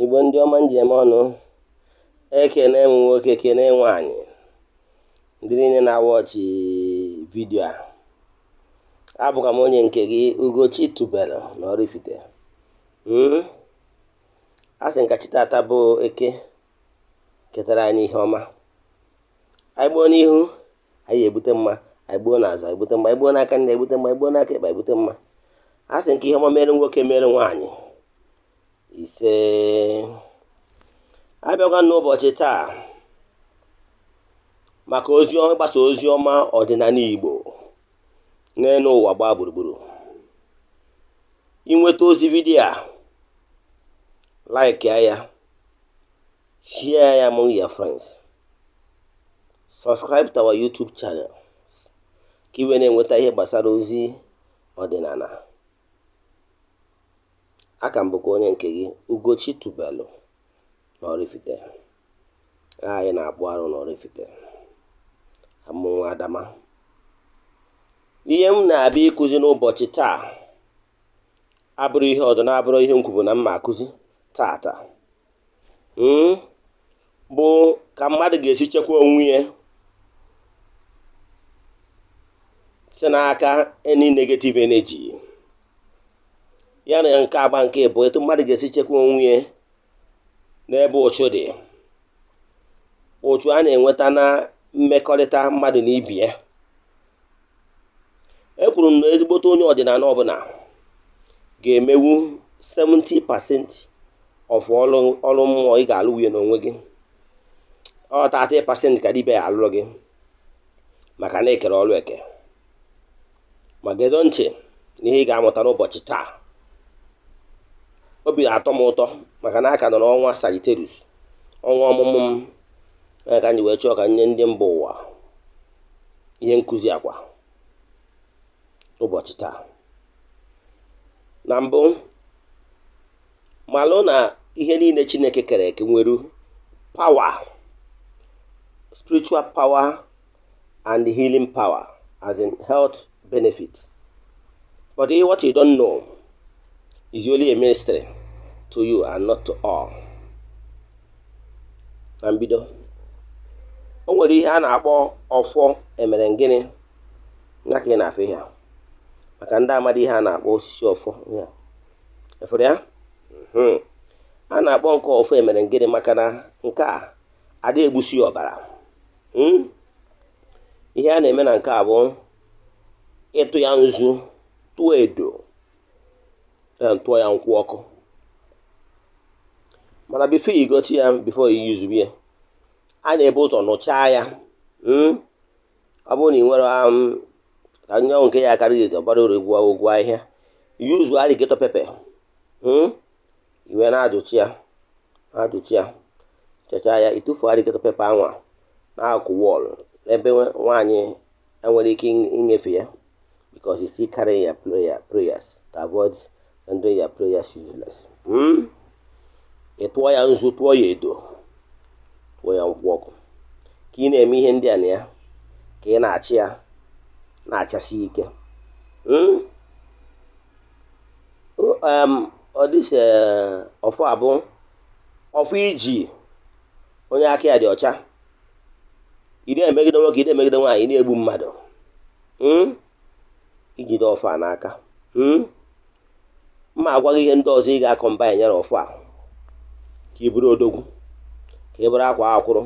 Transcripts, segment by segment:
Igbo ndị ọma njem ọnụ, ekene m nwoke kene nwaanyị ndị niile na-awọchi vidio a. Abụkwa m onye nke gị Ugochi tubelu na Oraifite. A sị nka chi tata bụ eke ketara anyị ihe ọma. Anyị gbuo n'ihu anyị ebute mma, anyị gbuo n'azụ anyị ebute mma, anyị gbuo n'aka nne ebute mma, anyị gbuo n'aka ekpe ebute mma. A sị nke ihe ọma mere nwoke mere nwaanyị. Ise. Abịakwa n'ụbọchị taa maka ịgbasa ozi ọma ọdịnala Igbo n'elu ụwa gbaa gburugburu. Inweta ozi vidiyo a, like ya, share ya among your friends, subscribe to our YouTube channel ka iwe na-enweta ihe gbasara ozi ọdịnala. Aka m bụkwa onye nke gị Ugochi tubelu na Oraifite. Anyị na-akpụ arụ na Oraifite. Amụnwa Adama. Ihe m na-abịa ịkụzi n'ụbọchị taa abụrụ ihe ọzọ na-abụrụ ihe m kwuru na mma akụzi tata. Bụ ka mmadụ ga-esi chekwa onwe ya si n'aka any negative energy. Ya na nke agba nke bụ etu mmadụ ga-esi chekwa onwe ya n'ebe ụchụ dị. Ụchụ a na-enweta na mmekọrịta mmadụ na ibe ya. Ekwuru m na ezigbote onye ọdịnala ọbụla ga-emewu 70% of ọrụ mmụọ ị ga-alụ nwunye n'onwe gị. Ọ 30% ka dibịa ya alụrụ gị maka na ekere ọrụ eke. Ma gedo ntị n'ihe ị ga-amụta n'ụbọchị taa. Obi atọ m ụtọ maka na aka nọ n'ọnwa Sagittarius, ọnwa ọmụmụ m, ka anyị wee chọọ ka nye ndị mba ụwa ihe nkụzi akwa ụbọchị taa. Na mbụ, malụ na ihe niile Chineke kere eke nwere power, spiritual power and healing power, as in health benefit. But what you don't know is only a mystery to you and not to all. Na mbido, o nwere ihe a na-akpọ ọfọ emere ngịnị ya ka ị na-afụ ihe a. Maka ndị amadi ihe a na-akpọ osisi ọfọ ya. Efere ya? A na-akpọ nke ọfọ emere ngịnị maka na nke a adị egbusi ọbara. Ihe a na-eme na nke a bụ ịtụ ya nzu, tụọ edo, tụọ ya nkwụ ọkụ. Mana before you go to ya, before you use ya, a na-ebu ụzọ nụchaa ya. Ọ bụrụ na ị nwere ka nye nke ya akarịghị eji ọgbara uru egwu ahịhịa, yuzu alligator pepper. Iwe na-adụchi ya, chechaa ya, itufu alligator pepper anwa n'akụkụ wọlụ ebe nwaanyị enwere ike inyefe ya, because you still carry your prayers to avoid rendering your prayers useless. Ị tụọ ya nzu, tụọ ya edo, tụọ ya nkwụ ọkụ. Ka ị na-eme ihe ndị a na ya, ka ị na-achị ya, na-achasi ike. Ọ dịse ọfọ abụ ọfọ iji onye aka ya dị ọcha. Ị na-emegide nwoke, ị na-emegide nwaanyị, ị na-egbu mmadụ. Ijide ọfọ a n'aka. Mma agwa gị ihe ndị ọzọ ị ga-akọmbine nyere ọfọ a. Ka ị bụrụ odogwu, ka ị bụrụ akwa akwụrụ.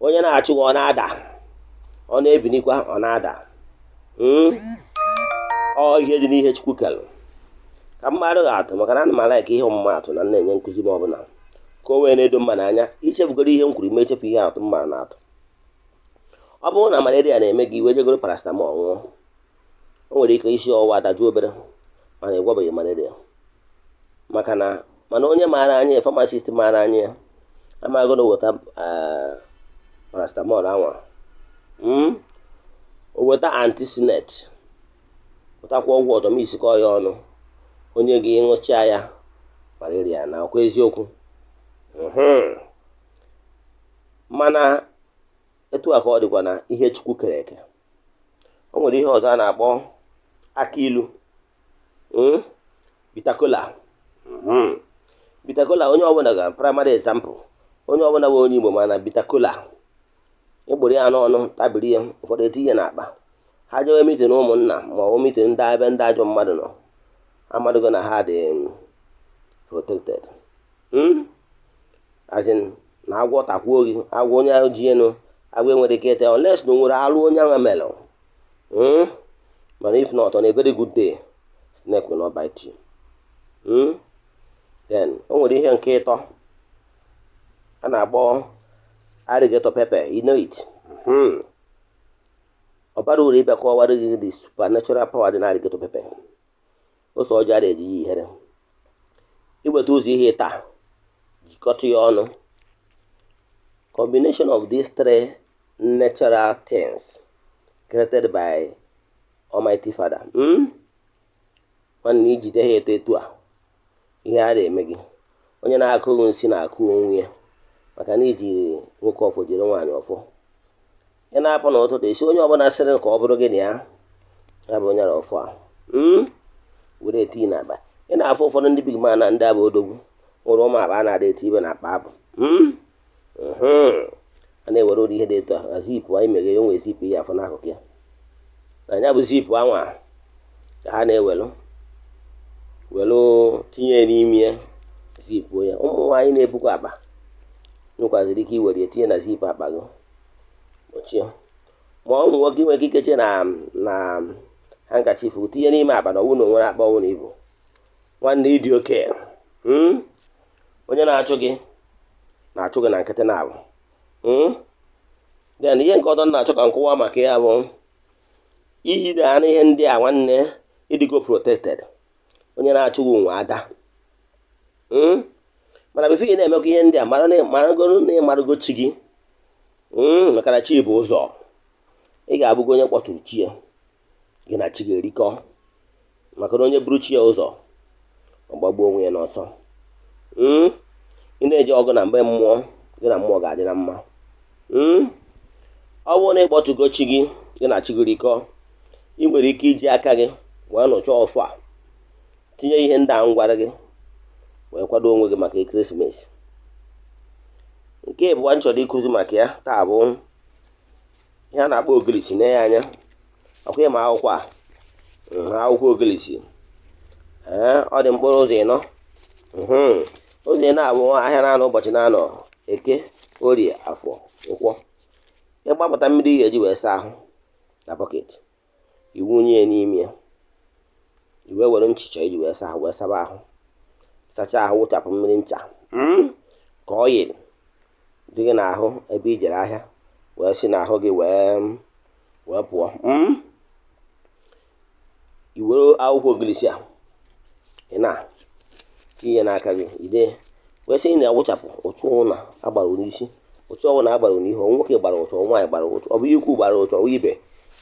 Onye na-achụ ọ na-ada, ọ na-ebinikwa ọ na-ada. Ọ ihe dị n'ihe Chukwu kere ka mmadụ ga-atụ, maka na ana m alaika ihe ọmụmaatụ na na-enye nkụzi m ọbụla ka o wee na-edo mma n'anya. Ichefugoro ihe m kwuru ma echefu ihe atụ mma na-atụ. Ọ bụrụ na malaria na-eme gị, iwe jegoro paracetamol ṅụọ. O nwere ike isi ọwụwa adajụ obere mana ị gwọbeghị malaria. Mana onye maara anya, pharmacist maara anya ya, amaghị na weta paracetamol anwa. O weta anticinet, wetakwa ọgwụ ọzọ ma isikọ ya ọnụ, onye gị ịṅụchaa ya, malaria na ọkwa eziokwu. Mana etu a ka ọ dịkwa na ihe Chukwu kere eke. O nwere ihe ọzọ a na-akpọ akị ilu. bitter kola. Bitter kola onye ọbụla ga primary example. Onye ọbụla bụ onye Igbo mana bitter kola. Egburu ya n'ọnụ tabiri ya ụfọdụ etinye n'akpa. Ha jewe mitin ụmụnna ma ọ bụ mitin ndị ebe ndị ajọ mmadụ nọ. Amadugo na ha dị protected. As in na agwọ takwuo gị, agwọ onye ji enu, agwọ enwere ike ite unless na o nwere alụ onye ahụ melụ. But if not, on a very good day, snake will not bite you. Then, o nwere ihe nke ịtọ a na-akpọ alligator pepper, you know it. Ọ bara uru ịbịa kọwara gị the supernatural power dị na alligator pepper. Ose ọjọọ a na-eji ya ihere. Iweta ụzọ ihe taa, jikọta ya ọnụ. Combination of these three natural things created by Almighty Father. Nwanne ijide ha eto a, ihe a na-eme gị. Onye na-akụ nsị na-akụ onwe ya maka na iji nwoke ọfọ jiri nwaanyị ọfọ. Ị na-apụ n'ụtụtụ isi onye ọbụla sịrị ka ọ bụrụ gị na ya bụ onye ọfọ a. Were eti n'akpa. Ị na-afụ ụfọdụ ndị big man na ndị abụ odogwu nwere ụmụ akpa a na-ada eti ibe n'akpa abụ. A na-ewere ụdị ihe dị etu a na zipụ anyị meghe ya onwe zipụ ya afọ n'akụkụ ya. Na ya bụ zipụ anwa ka ha na-ewelu tinye n'ime ya zipụ ya. Ụmụ nwaanyị na-ebukwa akpa nwekwaziri ike iwere ya tinye na zipụ akpa gị gbochie. Ma ụmụ nwoke nwere ike ikeche na handkerchief tinye n'ime akpa na ọwụ na onwere akpa ọwụ na ibu. Nwanne ịdị oke. Onye na-achụ gị na nkịtị na-abụ. Then ihe nke ọzọ na-achọ ka nkụwa maka ya bụ iyide anụ ihe ndị a nwanne ịdịgo protected. Onye na-achụ gị nwe ada. Mana bifo ị na-emekwa ihe ndị a maragoro na ịmarụgo chi gị. Maka na chi bụ ụzọ. Ị ga-abụgo onye kpọtụrụ chi ya gị na chi ga-erikọ. Maka na onye buru chi ya ụzọ ọ gbagbuo onwe ya n'ọsọ. Ị na-eje ọgụ na mgbe mmụọ gị na mmụọ ga-adị na mma. Ọ bụrụ na ịkpọtụgo chi gị gị na chi gị rikọ, ị nwere ike iji aka gị wee nụchaa ọfọ a tinye ihe ndị a ngwara gị wee kwado onwe gị maka ekeresimesi. Nke bụ m chọrọ ịkụzi maka ya taa bụ ihe a na-akpọ ogilisi. Na-enye anya akwụ ịma akwụkwọ a, akwụkwọ ogilisi. Ọ dị mkpụrụ ụzọ ịnọ. Ụzọ ịnọ abụ ahịa na-anọ ụbọchị na-anọ Eke, Orie, Afọ, Nkwọ. Ịgbapụta mmiri ị ga-eji wee saa ahụ na bọket, iwunye ya n'ime ya, iwe were nchicha iji wee saa ahụ wee saba ahụ, sachaa ahụ, wụchapụ mmiri ncha ka ọ yiri dị gị n'ahụ ebe i jere ahịa wee si n'ahụ gị wee pụọ. Iwere akwụkwọ ogilisi a ị na-tinye n'aka gị ide wee sị ị na-awụchapụ ụtụ ụna agbara n'isi, ụtụ ọbụla agbara n'ihu, nwoke gbara ụtụ, nwaanyị gbara ụtụ, ọ bụ ikwu gbara ụtụ, ọ bụ ibe,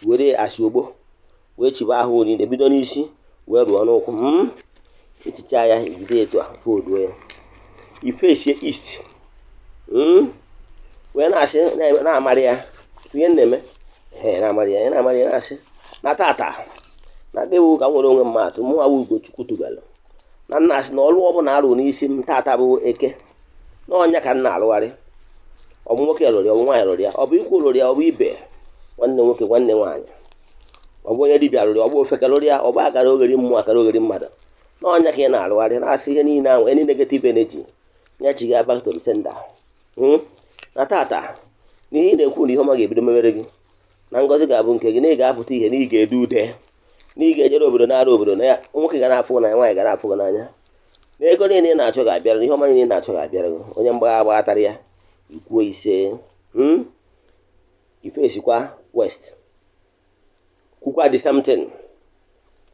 were asị ogbo wee chiba ahụ niile bido n'isi wee ruo n'ụkwụ. Echicha ya ijide etu a foduo ya, ifesie east. Wee na-asị na-amarị ya ihe na-eme na-amarị ya na-asị na tata na gewu ka m nwere onwe mmadụ mụ awụ Ugochukwu tubelu na nna asị na ọlụ ọbụla arụ n'isi m tata bụ Eke na ọnya ka m na-alụgharị. Ọ bụ nwoke lụrụ ya, ọ bụ nwaanyị lụrụ ya, ọ bụ ikwu lụrụ ya, ọ bụ ibe, nwanne nwoke nwanne nwaanyị, ọ bụ onye dibịa lụrụ ya, ọ bụ ofeke lụrụ ya, ọ bụ akara ogheri mmụọ akara ogheri mmadụ. Na ọnya ka ị na-alụgharị na-asị ihe niile ahụ any negative energy ya chi ga back to the sender. Na tata n'ihe ị na-ekwu na ihe ọma ga-ebido mewere gị na ngọzi ga-abụ nke gị na ị ga-apụta ihe na ị ga-edu ude na ị ga-ejere obodo na-arụ obodo na ya nwoke ga na-afụ n'anya, nwaanyị ga na-afụ gị n'anya, na ego niile ị na-achọ ga-abịara ihe ọma niile ị na-achọ ga-abịara gị. Onye mgbagha agbatara ya ikwuo ise. Ifesikwa west kwukwa the same thing,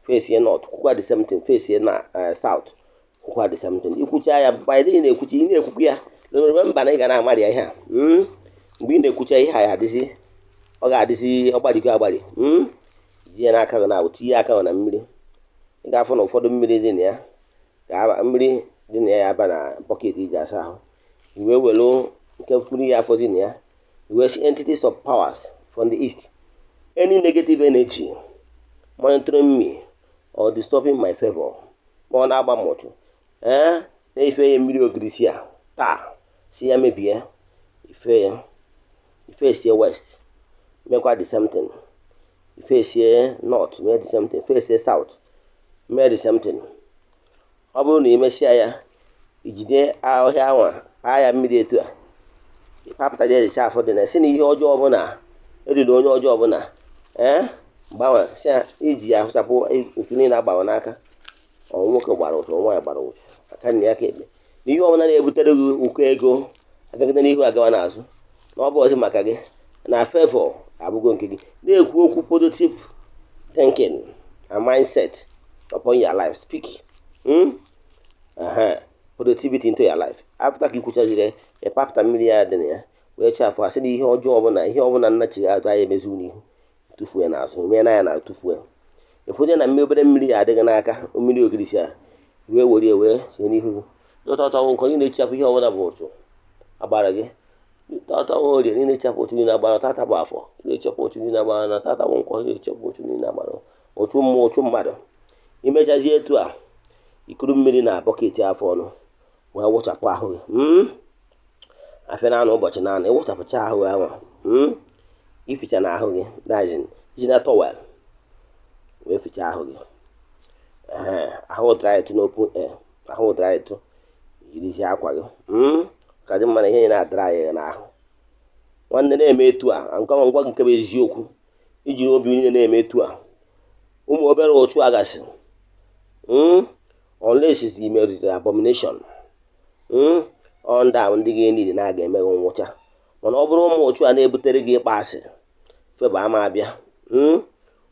face north kwukwa the same thing, face na south kwukwa the same thing. Ikwucha ya by the na-ekwucha ị na-ekwukwu ya lere mba na ị ga na-amarị ya ihe a. Mgbe ị na-ekwucha ihe a ya adịzi ọ ga-adịzi ọgbadigo agbadi. Jie n'aka gị na tinye aka gị na mmiri. Ị ga-afụ na ụfọdụ mmiri dị na ya mmiri dị na ya aba na bọket iji asa ahụ. Iwe welu nke mmiri ya afọzi na ya, iwe see entities of powers from the east, any negative energy monitoring me or disturbing my favor, ma ọ na-agba mụtụ na-efe ya mmiri ogirisi a taa si ya mebie ife ya ifesie west mekwa the same thing ifesie north mee the same thing ifesie south mee the same thing. Ọ bụrụ na imesịa ya ijide ọhịa anwa ahịa mmiri etu a ịpapụtaja ejicha afọ dị na si na ihe ọjọọ ọbụla eriri onye ọjọọ ọbụla gbanwe si ya iji ya ahụchapụ otu niile agbanwe n'aka nwoke gbara ụtụ nwaanyị gbara ụtụ aka nna ya ka ekpe na ihe ọbụla na-ebutere gị ụkọ ego agagide n'ihu agawa n'azụ na ọ bụ ọzi maka gị na favor abụgo nke gị na-ekwu okwu positive thinking and mindset upon your life speak positivity into your life. After ka ikwuchaziri ịpapụta mmiri ya dị na ya wee chafụ asị na ihe ọjọọ ọbụla nnachighị azụ anyị emeziwu n'ihu tụfuo n'azụ mee na ya na tụfuo efonye na obere mmiri ya adịghị n'aka mmiri ogirisi a wee were wee sie n'ihu tọtọtọwụ nke onye na-echapụ ihe ọbụla bụ ụtụ agbara gị tọtọwụ orie niile echapụ otu niile agbara tata bụ afọ na-echapụ otu niile agbara na tata bụ nkwọ na-echapụ otu niile agbara otu mmụọ otu mmadụ imechazie etu a ikuru mmiri na bọket afọ ọnụ wee wụchapụ ahụ gị afịa na anụ ụbọchị na anụ ịwụchapụcha ahụ gị ahụ ificha na ahụ gị iji na tọwel wee ficha ahụ gị ahụ dry etu n'open air ahụ dry etu irizie akwa gị ka dị mma na ihe na-adịra ya n'ahụ nwanne na-eme etu a ngwa gị nke bụ eziokwu iji obi niile na-eme etu a ụmụ obere otu agasị unless is the abomination onda ndị gị niile na-aga eme nwụcha mana ọ bụrụ ụmụ otu a na-ebutere gị ịkpa asị feba ama abịa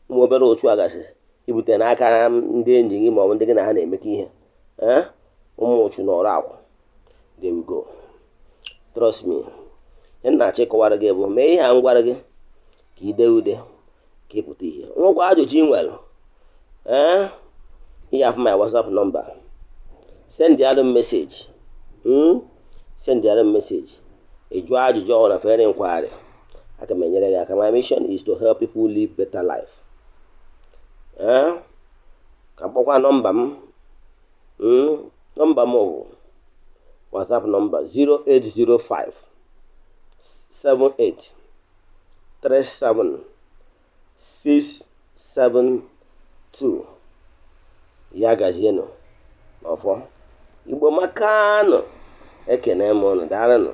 ụmụ obere otu a gasị ibute n'aka ndị enyi gị ma ọ bụ ndị gị na ha na-emekọ ihe ụmụ otu n'ọrụ akwụ there we go trust me ihe na-achọ ịkọwara gị bụ mee ihe a ngwara gị ka ide ude ka ịpụta ihe nwekwa ajụjụ ị nwere you have my WhatsApp number. Send the other message. Send the other message. A judge on a fair inquiry. My mission is to help people live better life. Kapoka number number more. WhatsApp number 0805 78 37 672. Ya gazienụ n'ọfọ Igbo makanụ ekene m unu daalụnụ.